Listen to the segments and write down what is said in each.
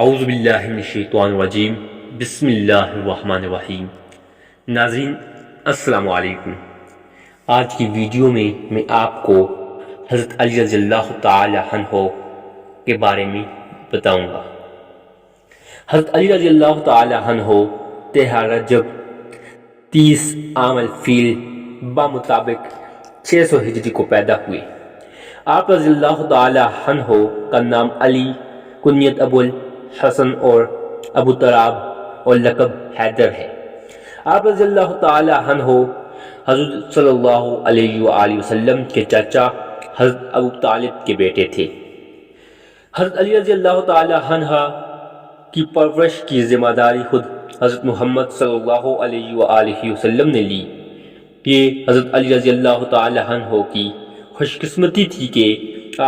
اعوذ باللہ من الشیطان الرجیم بسم اللہ الرحمن الرحیم۔ ناظرین السلام علیکم۔ آج کی ویڈیو میں آپ کو حضرت علی رضی اللہ تعالی عنہ کے بارے میں بتاؤں گا۔ حضرت علی رضی اللہ تعالی عنہ 13 رجب 30 عام الفیل بمطابق 600 ہجری کو پیدا ہوئے۔ آپ رضی اللہ تعالی عنہ کا نام علی، کنیت ابو الحسن اور ابو تراب اور لقب حیدر ہے۔ آپ رضی اللہ تعالی عنہ حضرت صلی اللہ علیہ وآلہ وسلم کے چچا حضرت ابو طالب کے بیٹے تھے۔ حضرت علی رضی اللہ تعالی عنہ کی پرورش کی ذمہ داری خود حضرت محمد صلی اللہ علیہ وآلہ وسلم نے لی۔ یہ حضرت علی رضی اللہ تعالی عنہ کی خوش قسمتی تھی کہ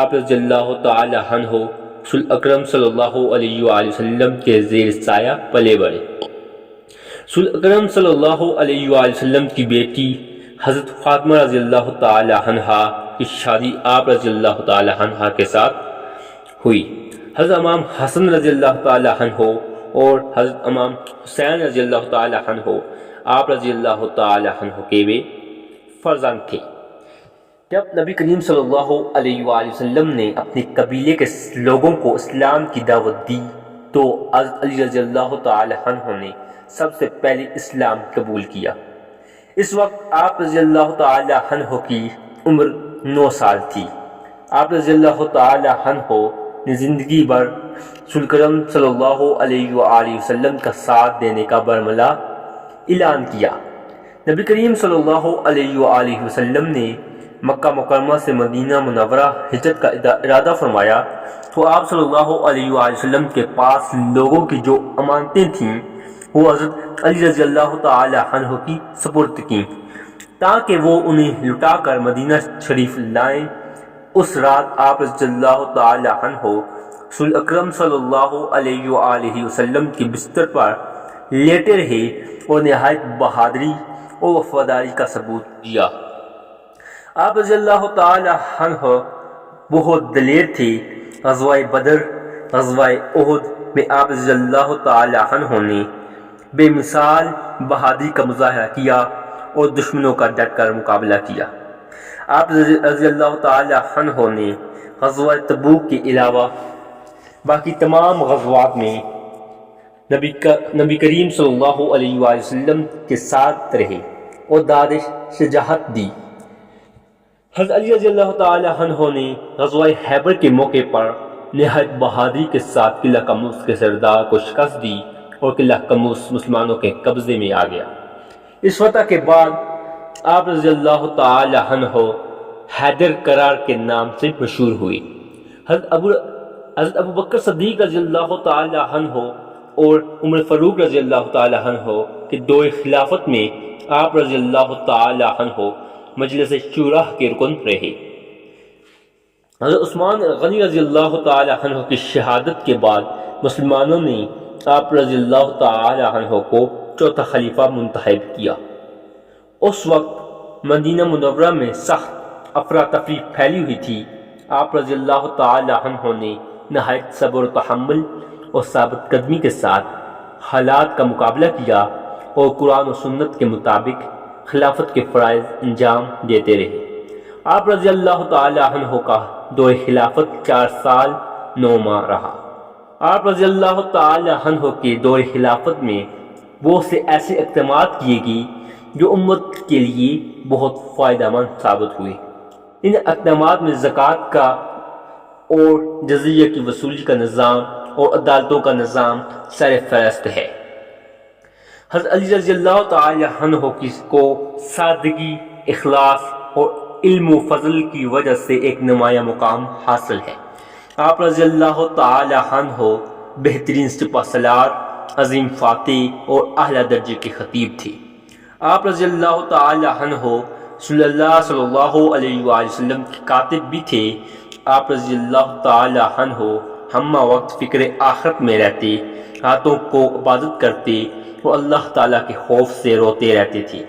آپ رضی اللہ تعالی عنہ رسول اکرم صلی اللہ علیہ وآلہ وسلم کے زیر سایہ پلے بڑھے۔ رسول اکرم صلی اللہ علیہ وآلہ وسلم کی بیٹی حضرت فاطمہ رضی اللہ تعالی عنہ کی شادی آپ رضی اللہ تعالی عنہ کے ساتھ ہوئی۔ حضرت امام حسن رضی اللہ تعالی عنہ اور حضرت امام حسین رضی اللہ تعالی عنہ آپ رضی اللہ تعالی عنہ کے وہ فرزند تھے۔ جب نبی کریم صلی اللہ علیہ وآلہ وسلم نے اپنے قبیلے کے لوگوں کو اسلام کی دعوت دی تو حضرت علی رضی اللہ تعالی عنہ نے سب سے پہلے اسلام قبول کیا۔ اس وقت آپ رضی اللہ تعالی عنہ کی عمر 9 سال تھی۔ آپ رضی اللہ تعالی عنہ نے زندگی بھر رسول کرم صلی اللہ علیہ وآلہ وسلم کا ساتھ دینے کا برملا اعلان کیا۔ نبی کریم صلی اللہ علیہ وآلہ وسلم نے مکہ مکرمہ سے مدینہ منورہ ہجرت کا ارادہ فرمایا تو آپ صلی اللہ علیہ وآلہ وسلم کے پاس لوگوں کی جو امانتیں تھیں وہ حضرت علی رضی اللہ تعالی عنہ کی سپرد کیں تاکہ وہ انہیں لٹا کر مدینہ شریف لائیں۔ اس رات آپ رضی اللہ تعالی عنہ رسول اکرم صلی اللہ علیہ وآلہ وسلم کے بستر پر لیٹے رہے اور نہایت بہادری اور وفاداری کا ثبوت دیا۔ آپ رضی اللہ تعالی عنہ بہت دلیر تھے۔ غزوہ بدر، غزوہ احد میں آپ رضی اللہ تعالی عنہ نے بے مثال بہادری کا مظاہرہ کیا اور دشمنوں کا ڈٹ کر مقابلہ کیا۔ آپ رضی اللہ تعالی عنہ نے غزوہ تبوک کے علاوہ باقی تمام غزوات میں نبی کریم صلی اللہ علیہ وآلہ وسلم کے ساتھ رہے اور دادش شجاعت دی۔ حضرت علی رضی اللہ تعالی عنہ نے غزوہ خیبر کے موقع پر نہایت بہادری کے ساتھ قلعہ قموس کے سردار کو شکست دی اور قلعہ قموس مسلمانوں کے قبضے میں آ گیا۔ اس فتح کے بعد آپ رضی اللہ تعالی عنہ حیدر قرار کے نام سے مشہور ہوئے۔ حضرت ابو بکر صدیق رضی اللہ تعالی عنہ اور عمر فاروق رضی اللہ تعالی عنہ کے دور خلافت میں آپ رضی اللہ تعالی عنہ مجلس شورا کے رکن رہے۔ حضرت عثمان غنی رضی اللہ تعالی عنہ کی شہادت کے بعد مسلمانوں نے آپ رضی اللہ تعالی عنہ کو چوتھا خلیفہ منتخب کیا۔ اس وقت مدینہ منورہ میں سخت افراتفری پھیلی ہوئی تھی۔ آپ رضی اللہ تعالی عنہ نے نہایت صبر و تحمل اور ثابت قدمی کے ساتھ حالات کا مقابلہ کیا اور قرآن و سنت کے مطابق خلافت کے فرائض انجام دیتے رہے۔ آپ رضی اللہ تعالی عنہ کا دور خلافت 4 سال 9 ماہ رہا۔ آپ رضی اللہ تعالی عنہ کے دور خلافت میں بہت سے ایسے اقدامات کیے گئے جو امت کے لیے بہت فائدہ مند ثابت ہوئے۔ ان اقدامات میں زکوٰۃ کا اور جزیہ کی وصولی کا نظام اور عدالتوں کا نظام سر فہرست ہے۔ حضرت علی رضی اللہ تعالی عنہ کو سادگی، اخلاص اور علم و فضل کی وجہ سے ایک نمایاں مقام حاصل ہے۔ آپ رضی اللہ تعالی عنہ بہترین سپہ سالار، عظیم فاتح اور اعلیٰ درجے کے خطیب تھے۔ آپ رضی اللہ تعالی عنہ صلی اللہ علیہ وآلہ وسلم کے کاتب بھی تھے۔ آپ رضی اللہ تعالی عنہ ہمہ وقت فکر آخرت میں رہتے، راتوں کو عبادت کرتے وہ اللہ تعالیٰ کے خوف سے روتے رہتے تھے۔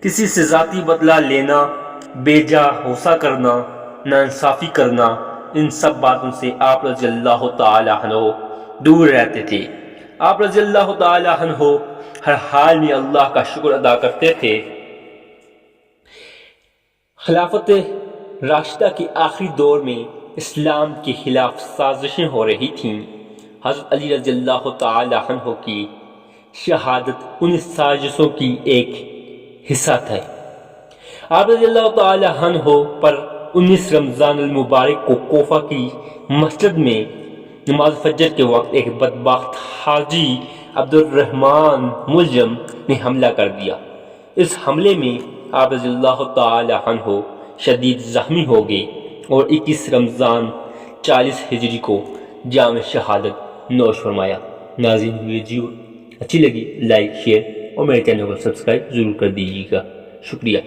کسی سے ذاتی بدلہ لینا، بے جا غصہ کرنا، ناانصافی کرنا، ان سب باتوں سے آپ رضی اللہ تعالی عنہ دور رہتے تھے۔ آپ رضی اللہ تعالی عنہ ہر حال میں اللہ کا شکر ادا کرتے تھے۔ خلافت راشدہ کے آخری دور میں اسلام کے خلاف سازشیں ہو رہی تھیں۔ حضرت علی رضی اللہ تعالی عنہ کی شہادت ان سازشوں کی ایک حصہ تھا۔ آپ رضی اللہ تعالی عنہ پر 19 رمضان المبارک کو کوفہ کی مسجد میں نماز فجر کے وقت ایک بدبخت حاجی عبد الرحمن ملجم نے حملہ کر دیا۔ اس حملے میں آپ رضی اللہ تعالی عنہ شدید زخمی ہو گئے اور 21 رمضان 40 ہجری کو جام شہادت نوش فرمایا۔ ناظرین ویڈیو اچھی لگی لائک شیئر اور میرے چینل کو سبسکرائب ضرور کر دیجیے گا۔ شکریہ۔